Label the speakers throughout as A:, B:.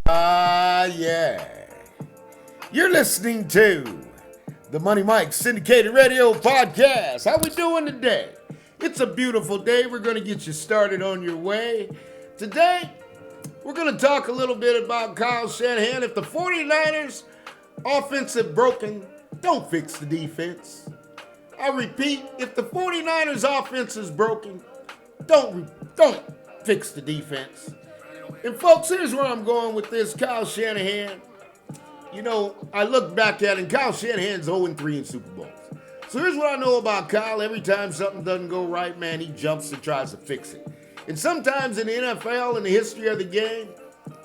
A: Yeah. You're listening to the Money Mike Syndicated Radio Podcast. How we doing today? It's a beautiful day. We're going to get you started on your way. Today, we're going to talk a little bit about Kyle Shanahan. If the 49ers offense is broken, don't fix the defense. I repeat, if the 49ers offense is broken, don't fix the defense. And folks, here's where I'm going with this. Kyle Shanahan, I look back at it, and Kyle Shanahan's 0-3 in Super Bowls. So here's what I know about Kyle. Every time something doesn't go right, man, he jumps and tries to fix it. And sometimes in the NFL, in the history of the game,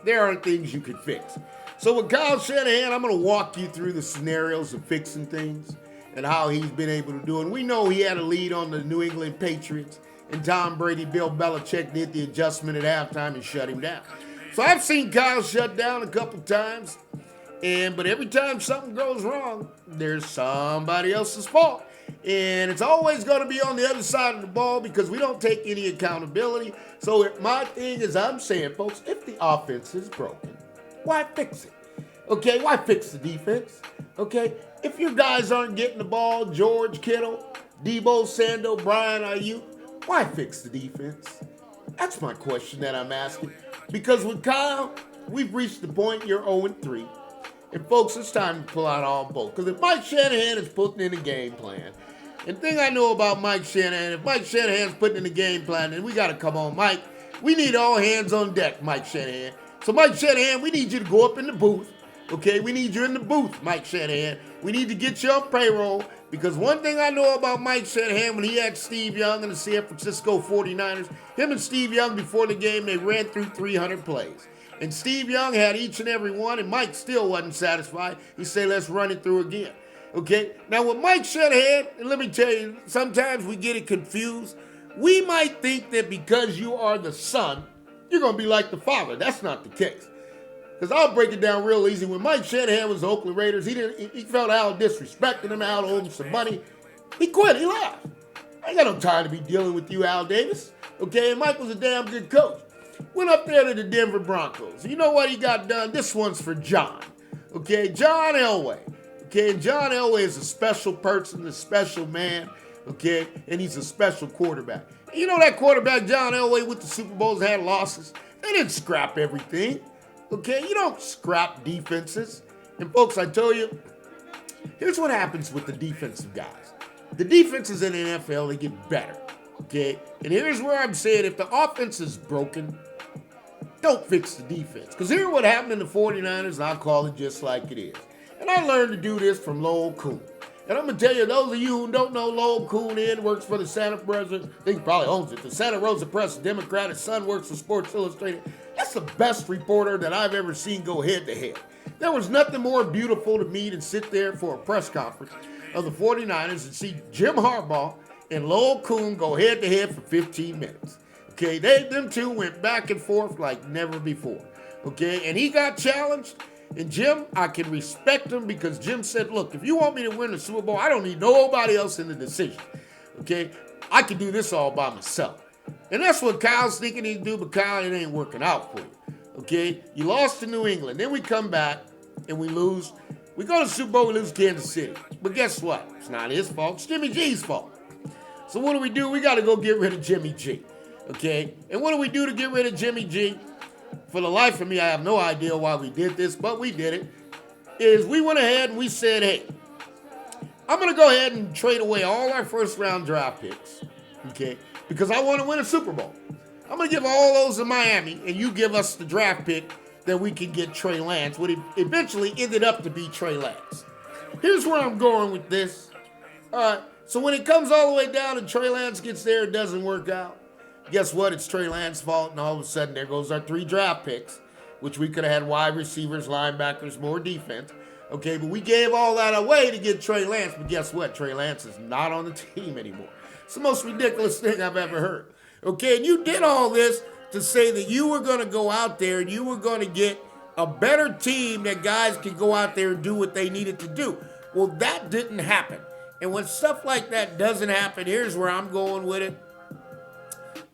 A: there aren't things you can fix. So with Kyle Shanahan, I'm going to walk you through the scenarios of fixing things and how he's been able to do it. And we know he had a lead on the New England Patriots, and Tom Brady, Bill Belichick did the adjustment at halftime and shut him down. So I've seen Kyle shut down a couple times, but every time something goes wrong, there's somebody else's fault. And it's always going to be on the other side of the ball because we don't take any accountability. So my thing is, I'm saying, folks, if the offense is broken, why fix it? Okay, why fix the defense? Okay, if your guys aren't getting the ball, George Kittle, Debo Sando, Brian Ayuk, why fix the defense? That's my question that I'm asking. Because with Kyle, we've reached the point you're 0-3. And folks, it's time to pull out all both. Because if Mike Shanahan is putting in a game plan, and the thing I know about Mike Shanahan, if Mike Shanahan's putting in a game plan, then we got to come on, Mike. We need all hands on deck, Mike Shanahan. So Mike Shanahan, we need you to go up in the booth. Okay, we need you in the booth, Mike Shanahan. We need to get you on payroll. Because one thing I know about Mike Shanahan, when he had Steve Young and the San Francisco 49ers, him and Steve Young before the game, they ran through 300 plays. And Steve Young had each and every one, and Mike still wasn't satisfied. He said, let's run it through again. Okay? Now, with Mike Shanahan, and let me tell you, sometimes we get it confused. We might think that because you are the son, you're going to be like the father. That's not the case. Because I'll break it down real easy. When Mike Shanahan was the Oakland Raiders, he felt Al disrespecting him. Al owed him some money. He quit. He left. I ain't got no time to be dealing with you, Al Davis. Okay? And Mike was a damn good coach. Went up there to the Denver Broncos. You know what he got done? This one's for John. Okay? John Elway. Okay? And John Elway is a special person, a special man. Okay? And he's a special quarterback. You know that quarterback, John Elway, with the Super Bowls had losses? They didn't scrap everything. Okay, you don't scrap defenses. And folks, I tell you, here's what happens with the defensive guys. The defenses in the NFL, they get better. Okay, and here's where I'm saying, if the offense is broken, don't fix the defense. Because here's what happened in the 49ers, and I'll call it just like it is. And I learned to do this from Lowell Kuhn. And I'm going to tell you, those of you who don't know Lowell Kuhn works for the Santa Rosa, I think he probably owns it, the Santa Rosa Press, Democrat. His son works for Sports Illustrated. That's the best reporter that I've ever seen go head-to-head. There was nothing more beautiful to me than sit there for a press conference of the 49ers and see Jim Harbaugh and Lowell Kuhn go head-to-head for 15 minutes. Okay, them two went back and forth like never before. Okay, and he got challenged. And Jim, I can respect him because Jim said, look, if you want me to win the Super Bowl, I don't need nobody else in the decision. Okay, I can do this all by myself. And that's what Kyle's thinking he'd do, but Kyle, it ain't working out for you. Okay? You lost to New England. Then we come back and we lose. We go to the Super Bowl, we lose Kansas City. But guess what? It's not his fault. It's Jimmy G's fault. So what do? We got to go get rid of Jimmy G. Okay? And what do we do to get rid of Jimmy G? For the life of me, I have no idea why we did this, but we did it. Is we went ahead and we said, hey, I'm going to go ahead and trade away all our first-round draft picks. Okay? Because I want to win a Super Bowl. I'm going to give all those to Miami, and you give us the draft pick that we can get Trey Lance, what eventually ended up to be Trey Lance. Here's where I'm going with this. All right, so when it comes all the way down and Trey Lance gets there, it doesn't work out. Guess what? It's Trey Lance's fault, and all of a sudden there goes our 3 draft picks, which we could have had wide receivers, linebackers, more defense. Okay, but we gave all that away to get Trey Lance, but guess what? Trey Lance is not on the team anymore. It's the most ridiculous thing I've ever heard. Okay, and you did all this to say that you were going to go out there and you were going to get a better team that guys could go out there and do what they needed to do. Well, that didn't happen. And when stuff like that doesn't happen, here's where I'm going with it.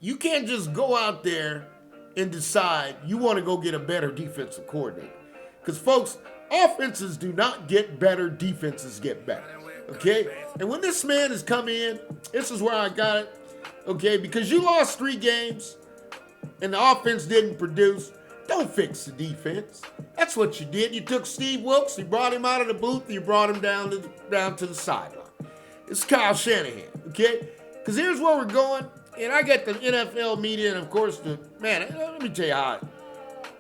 A: You can't just go out there and decide you want to go get a better defensive coordinator. Because, folks, offenses do not get better, defenses get better. Okay? And when this man has come in, this is where I got it. Okay? Because you lost 3 games and the offense didn't produce, don't fix the defense. That's what you did. You took Steve Wilks, you brought him out of the booth, and you brought him down to the sideline. It's Kyle Shanahan, okay? Because here's where we're going, and I get the NFL media, and of course, let me tell you how,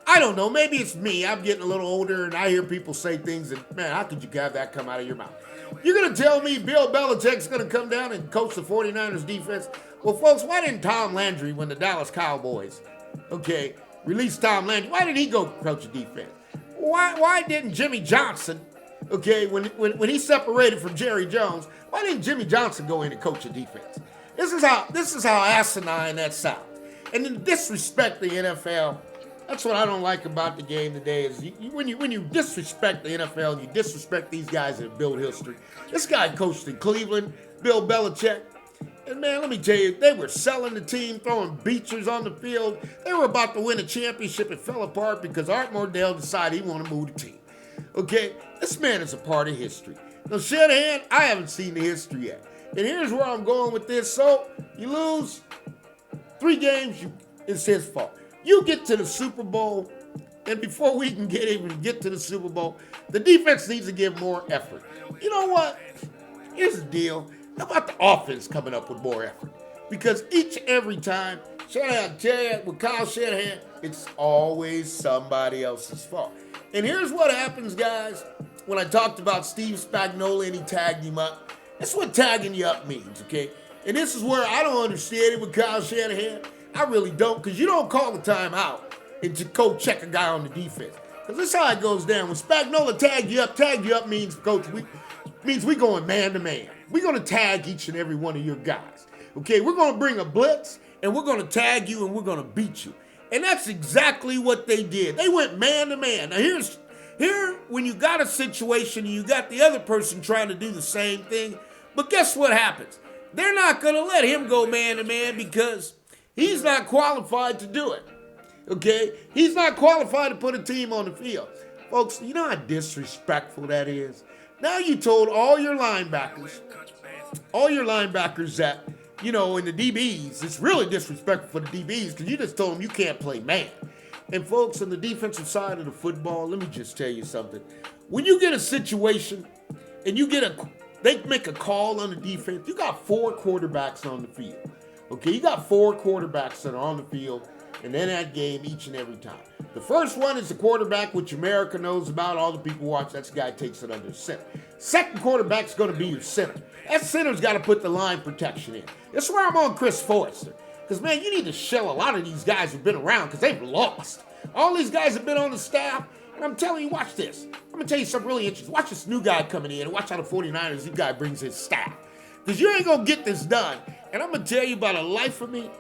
A: I don't know, maybe it's me. I'm getting a little older, and I hear people say things, and man, how could you have that come out of your mouth? You're going to tell me Bill Belichick's going to come down and coach the 49ers defense? Well, folks, why didn't Tom Landry, when the Dallas Cowboys, okay, released Tom Landry, why didn't he go coach the defense? Why didn't Jimmy Johnson, okay, when he separated from Jerry Jones, why didn't Jimmy Johnson go in and coach the defense? This is how asinine that sounds. And then disrespect the NFL. That's what I don't like about the game today is when you disrespect the NFL, you disrespect these guys that build history. This guy coached in Cleveland, Bill Belichick. And man, let me tell you, they were selling the team, throwing beachers on the field. They were about to win a championship. It fell apart because Art Mordell decided he wanted to move the team. Okay? This man is a part of history. Now, Shanahan, I haven't seen the history yet. And here's where I'm going with this. So, you lose 3 games, it's his fault. You get to the Super Bowl, and before we can even get to the Super Bowl, the defense needs to give more effort. You know what? Here's the deal. How about the offense coming up with more effort? Because each and every time, Shanahan, tell you, with Kyle Shanahan, it's always somebody else's fault. And here's what happens, guys, when I talked about Steve Spagnuolo and he tagged him up. That's what tagging you up means, okay? And this is where I don't understand it with Kyle Shanahan. I really don't, because you don't call the timeout and to go check a guy on the defense. Because this is how it goes down. When Spagnuolo tag you up means, coach, we going man to man. We're going to tag each and every one of your guys. Okay, we're going to bring a blitz, and we're going to tag you, and we're going to beat you. And that's exactly what they did. They went man to man. Now, here, when you got a situation, you got the other person trying to do the same thing, but guess what happens? They're not going to let him go man to man because he's not qualified to do it. Okay? He's not qualified to put a team on the field. Folks, you know how disrespectful that is? Now you told all your linebackers that, you know, in the DBs, it's really disrespectful for the DBs because you just told them you can't play man. And folks, on the defensive side of the football, let me just tell you something. When you get a situation and they make a call on the defense, you got 4 quarterbacks on the field. Okay, you got 4 quarterbacks that are on the field and in that game each and every time. The first one is the quarterback, which America knows about. All the people watch. That's the guy who takes it under center. Second quarterback's going to be your center. That center's got to put the line protection in. That's where I'm on Chris Forrester. Because, man, you need to shell a lot of these guys who've been around because they've lost. All these guys have been on the staff. And I'm telling you, watch this. I'm going to tell you something really interesting. Watch this new guy coming in and watch how the 49ers, this guy brings his staff. Because you ain't going to get this done. And I'm going to tell you about a life of me.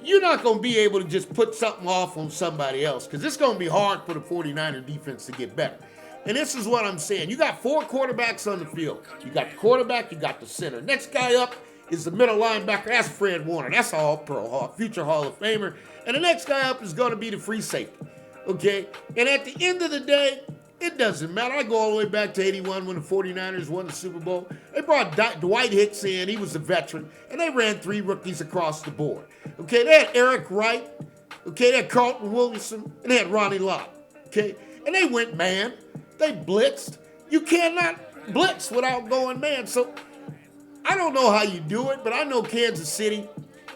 A: You're not going to be able to just put something off on somebody else because it's going to be hard for the 49er defense to get better. And this is what I'm saying. You got 4 quarterbacks on the field. You got the quarterback, you got the center. Next guy up is the middle linebacker. That's Fred Warner. That's all pro, future Hall of Famer. And the next guy up is going to be the free safety. Okay? And at the end of the day, it doesn't matter. I go all the way back to 81 when the 49ers won the Super Bowl. They brought Dwight Hicks in. He was a veteran. And they ran 3 rookies across the board. Okay, they had Eric Wright. Okay, they had Carlton Williamson. And they had Ronnie Lott. Okay, and they went man. They blitzed. You cannot blitz without going man. So I don't know how you do it, but I know Kansas City.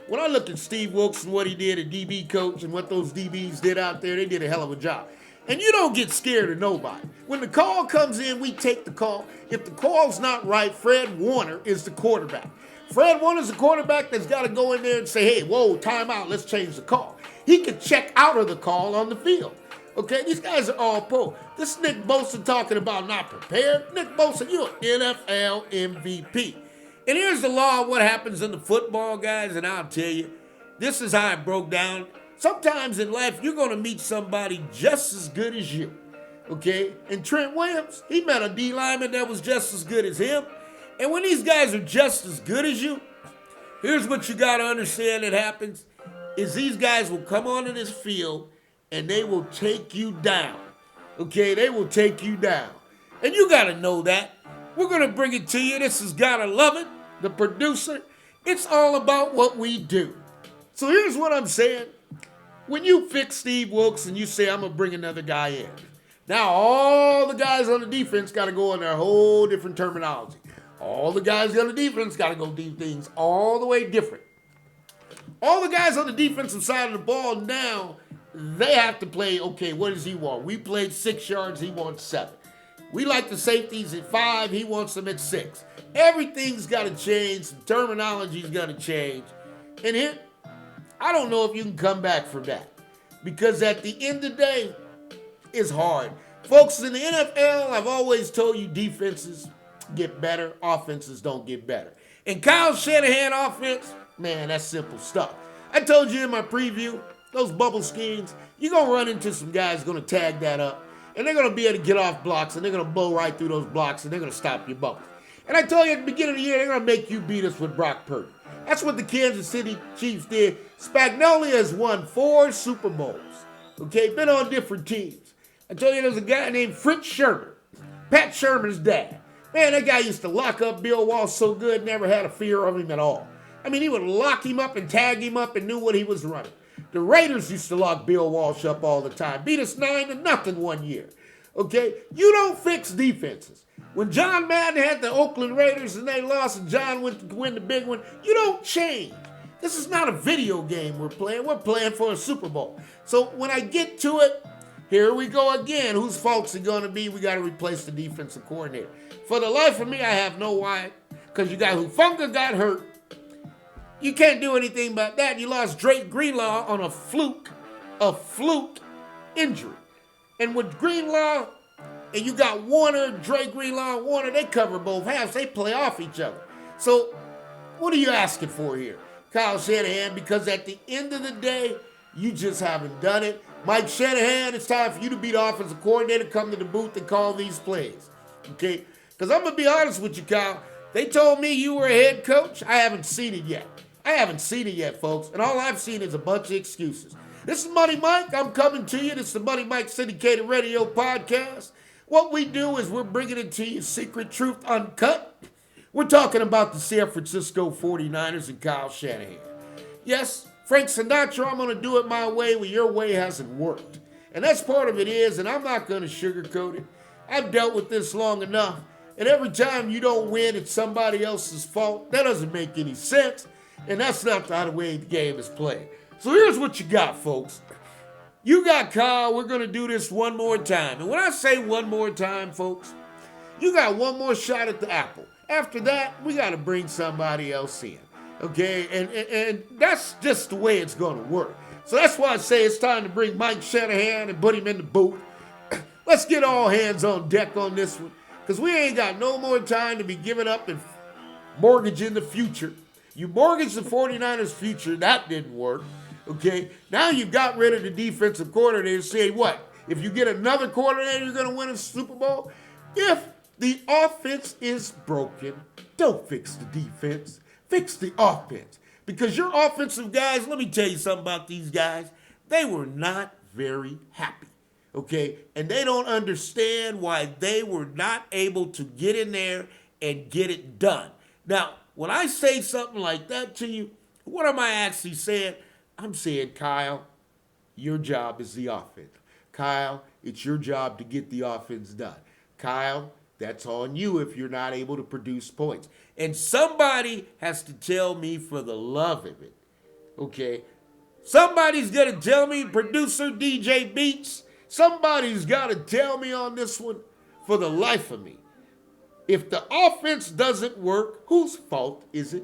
A: When I look at Steve Wilks and what he did at DB coach and what those DBs did out there, they did a hell of a job. And you don't get scared of nobody. When the call comes in, we take the call. If the call's not right, Fred Warner is the quarterback. Fred Warner's the quarterback that's got to go in there and say, hey, whoa, time out, let's change the call. He can check out of the call on the field. Okay, these guys are all pro. This is Nick Bosa talking about not prepared. Nick Bosa, you're an NFL MVP. And here's the law of what happens in the football, guys, and I'll tell you, this is how it broke down. Sometimes in life, you're going to meet somebody just as good as you, okay? And Trent Williams, he met a D lineman that was just as good as him. And when these guys are just as good as you, here's what you got to understand that happens. is these guys will come onto this field and they will take you down. Okay, they will take you down. And you got to know that. We're going to bring it to you. This is Gotta Love It, the producer. It's all about what we do. So here's what I'm saying. When you fix Steve Wilks and you say, I'm going to bring another guy in, now all the guys on the defense got to go on their whole different terminology. All the guys on the defense got to go do things all the way different. All the guys on the defensive side of the ball now, they have to play, okay, what does he want? We played 6 yards, he wants 7. We like the safeties at 5, he wants them at 6. Everything's got to change, the terminology's got to change. And here, I don't know if you can come back from that. Because at the end of the day, it's hard. Folks, in the NFL, I've always told you defenses get better, offenses don't get better. And Kyle Shanahan offense, man, that's simple stuff. I told you in my preview, those bubble schemes, you're going to run into some guys going to tag that up, and they're going to be able to get off blocks, and they're going to blow right through those blocks, and they're going to stop your bubbles. And I told you at the beginning of the year, they're going to make you beat us with Brock Purdy. That's what the Kansas City Chiefs did. Spagnuolo has won 4 Super Bowls, okay, been on different teams. I told you there's a guy named Fritz Sherman, Pat Sherman's dad. Man, that guy used to lock up Bill Walsh so good, never had a fear of him at all. I mean, he would lock him up and tag him up and knew what he was running. The Raiders used to lock Bill Walsh up all the time. Beat us 9-0 one year. Okay? You don't fix defenses. When John Madden had the Oakland Raiders and they lost and John went to win the big one, you don't change. This is not a video game we're playing. We're playing for a Super Bowl. So when I get to it, here we go again. Whose fault's it going to be? We got to replace the defensive coordinator. For the life of me, I have no why. Because you got Hufanga got hurt. You can't do anything about that. You lost Drake Greenlaw on a fluke injury. And with Greenlaw, and you got Warner, Drake Greenlaw, Warner, they cover both halves. They play off each other. So what are you asking for here, Kyle Shanahan? Because at the end of the day, you just haven't done it. Mike Shanahan, it's time for you to be the offensive coordinator, come to the booth and call these plays. Okay? Because I'm going to be honest with you, Kyle. They told me you were a head coach. I haven't seen it yet. I haven't seen it yet, folks. And all I've seen is a bunch of excuses. This is Money Mike. I'm coming to you. This is the Money Mike Syndicated Radio Podcast. What we do is we're bringing it to you, Secret Truth Uncut. We're talking about the San Francisco 49ers and Kyle Shanahan. Yes, Frank Sinatra, I'm going to do it my way when your way hasn't worked. And that's part of it is, and I'm not going to sugarcoat it. I've dealt with this long enough. And every time you don't win, it's somebody else's fault. That doesn't make any sense. And that's not the way the game is played. So here's what you got, folks. You got Kyle. We're going to do this one more time. And when I say one more time, folks, you got one more shot at the apple. After that, we got to bring somebody else in. Okay? And that's just the way it's going to work. So that's why I say it's time to bring Mike Shanahan and put him in the booth. Let's get all hands on deck on this one. Because we ain't got no more time to be giving up and mortgaging the future. You mortgaged the 49ers' future. That didn't work. Okay? Now you've got rid of the defensive coordinator. Say what? If you get another coordinator, you're going to win a Super Bowl? If the offense is broken, don't fix the defense. Fix the offense. Because your offensive guys, let me tell you something about these guys. They were not very happy. Okay? And they don't understand why they were not able to get in there and get it done. Now, when I say something like that to you, what am I actually saying? I'm saying, Kyle, your job is the offense. Kyle, it's your job to get the offense done. Kyle, that's on you if you're not able to produce points. And somebody has to tell me for the love of it, okay? Somebody's going to tell me, producer DJ Beats, somebody's got to tell me on this one for the life of me. If the offense doesn't work, whose fault is it?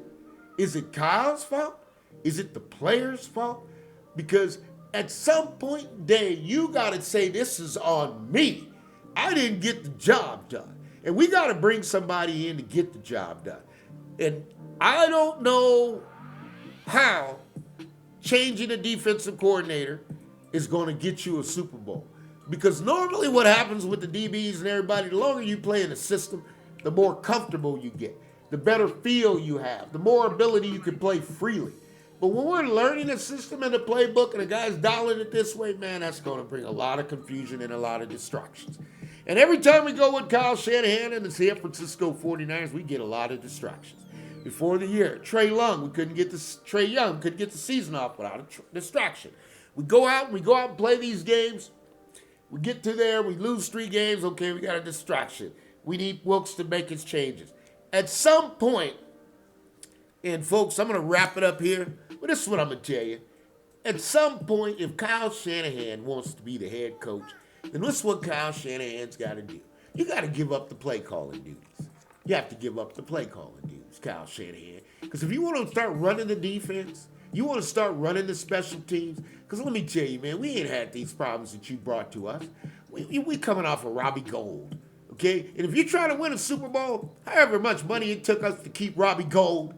A: Is it Kyle's fault? Is it the player's fault? Because at some point in the day, you got to say, this is on me. I didn't get the job done. And we got to bring somebody in to get the job done. And I don't know how changing a defensive coordinator is going to get you a Super Bowl. Because normally what happens with the DBs and everybody, the longer you play in the system, the more comfortable you get, the better feel you have, the more ability you can play freely. But when we're learning the system and the playbook and the guy's dialing it this way, man, that's going to bring a lot of confusion and a lot of distractions. And every time we go with Kyle Shanahan and the San Francisco 49ers, we get a lot of distractions. Before the year, Trey Young, we couldn't get the season off without a distraction. We go out and play these games. We get to there, we lose 3 games. Okay, we got a distraction. We need Wilks to make his changes. At some point, and folks, I'm going to wrap it up here, but this is what I'm going to tell you. At some point, if Kyle Shanahan wants to be the head coach, then this is what Kyle Shanahan's got to do. You got to give up the play calling duties. You have to give up the play calling duties, Kyle Shanahan. Because if you want to start running the defense, you want to start running the special teams, because let me tell you, man, we ain't had these problems that you brought to us. We coming off of Robbie Gould, okay? And if you're trying to win a Super Bowl, however much money it took us to keep Robbie Gould,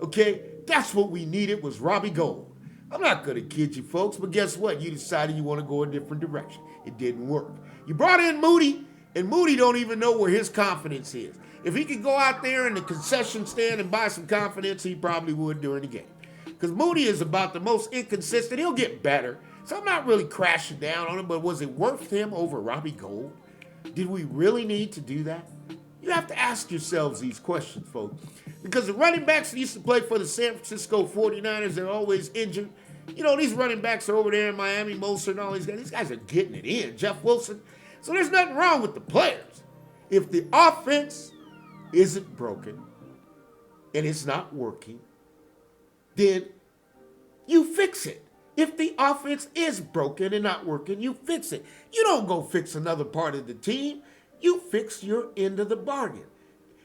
A: okay? That's what we needed, was Robbie Gould. I'm not going to kid you, folks, but guess what? You decided you want to go a different direction. It didn't work. You brought in Moody, and Moody don't even know where his confidence is. If he could go out there in the concession stand and buy some confidence, he probably would during the game. Because Moody is about the most inconsistent. He'll get better. So I'm not really crashing down on him, but was it worth him over Robbie Gould? Did we really need to do that? You have to ask yourselves these questions, folks. Because the running backs that used to play for the San Francisco 49ers, they're always injured. You know, these running backs are over there in Miami, Mostert and all these guys. These guys are getting it in. Jeff Wilson. So there's nothing wrong with the players. If the offense isn't broken and it's not working, then you fix it. If the offense is broken and not working, you fix it. You don't go fix another part of the team. You fix your end of the bargain.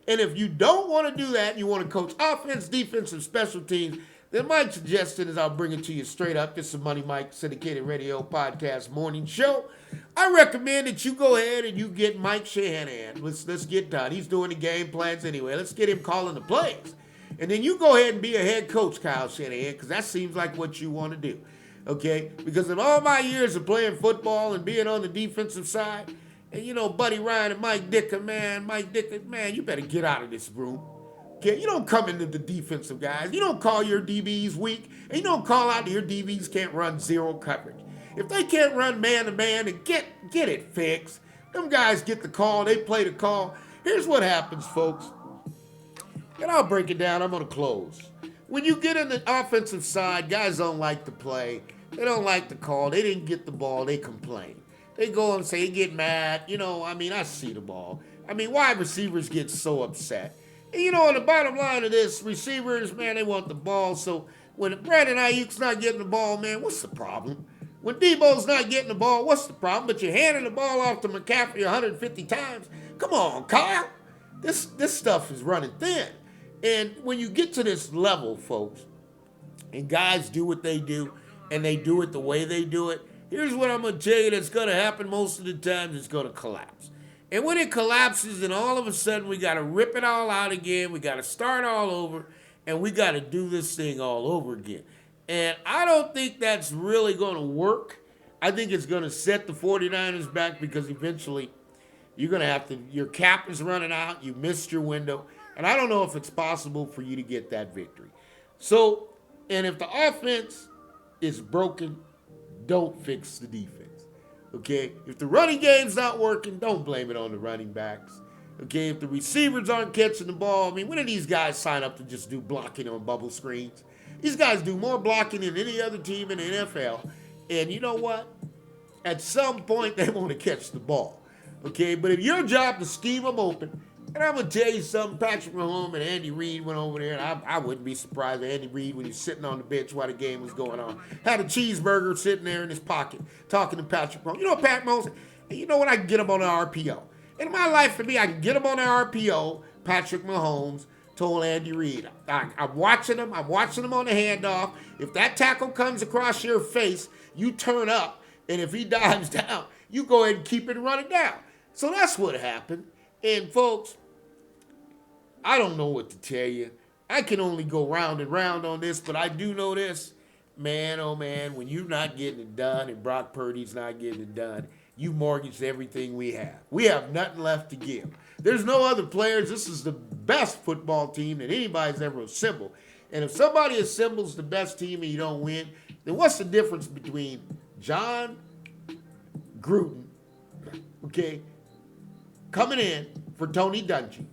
A: And if you don't want to do that, you want to coach offense, defense, and special teams, then my suggestion is I'll bring it to you straight up. This is Money Mike Syndicated Radio Podcast Morning Show. I recommend that you go ahead and you get Mike Shanahan. Let's get done. He's doing the game plans anyway. Let's get him calling the plays. And then you go ahead and be a head coach, Kyle Shanahan, because that seems like what you want to do. Okay? Because in all my years of playing football and being on the defensive side, and you know, Buddy Ryan and Mike Dicker, man, you better get out of this room. Okay, you don't come into the defensive guys. You don't call your DBs weak, and you don't call out your DBs can't run zero coverage. If they can't run man-to-man, and get it fixed. Them guys get the call. They play the call. Here's what happens, folks. And I'll break it down. I'm going to close. When you get in the offensive side, guys don't like to play. They don't like the call. They didn't get the ball. They complain. They go and say, get mad. You know, I see the ball. Wide receivers get so upset. And, you know, on the bottom line of this, receivers, man, they want the ball. So when Brandon Ayuk's not getting the ball, man, what's the problem? When Debo's not getting the ball, what's the problem? But you're handing the ball off to McCaffrey 150 times. Come on, Kyle. This stuff is running thin. And when you get to this level, folks, and guys do what they do, and they do it the way they do it, here's what I'm going to tell you that's going to happen most of the time. It's going to collapse. And when it collapses, then all of a sudden we got to rip it all out again. We got to start all over, and we got to do this thing all over again. And I don't think that's really going to work. I think it's going to set the 49ers back because eventually you're going to have to, your cap is running out. You missed your window. And I don't know if it's possible for you to get that victory. So, and if the offense is broken, don't fix the defense. Okay? If the running game's not working, don't blame it on the running backs. Okay? If the receivers aren't catching the ball, when do these guys sign up to just do blocking on bubble screens? These guys do more blocking than any other team in the NFL. And you know what? At some point, they want to catch the ball. Okay? But if your job to scheme them open, and I'm going to tell you something, Patrick Mahomes and Andy Reid went over there, and I wouldn't be surprised if Andy Reid, when he's sitting on the bench while the game was going on, had a cheeseburger sitting there in his pocket talking to Patrick Mahomes. You know what Pat Mahomes said? Hey, you know what? I can get him on the RPO. In my life, for me, I can get him on the RPO. Patrick Mahomes told Andy Reid, I'm watching him on the handoff. If that tackle comes across your face, you turn up, and if he dives down, you go ahead and keep it running down. So that's what happened. And folks, I don't know what to tell you. I can only go round and round on this, but I do know this. Man, oh man, when you're not getting it done and Brock Purdy's not getting it done, you mortgaged everything we have. We have nothing left to give. There's no other players. This is the best football team that anybody's ever assembled. And if somebody assembles the best team and you don't win, then what's the difference between John Gruden, okay, coming in for Tony Dungy,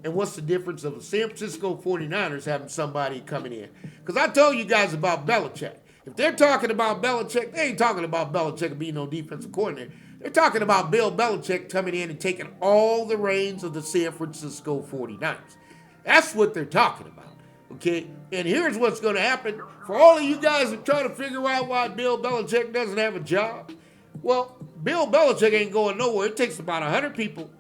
A: and what's the difference of the San Francisco 49ers having somebody coming in? Because I told you guys about Belichick. If they're talking about Belichick, they ain't talking about Belichick being no defensive coordinator. They're talking about Bill Belichick coming in and taking all the reins of the San Francisco 49ers. That's what they're talking about, okay? And here's what's going to happen. For all of you guys that try to figure out why Bill Belichick doesn't have a job, well, Bill Belichick ain't going nowhere. It takes about 100 people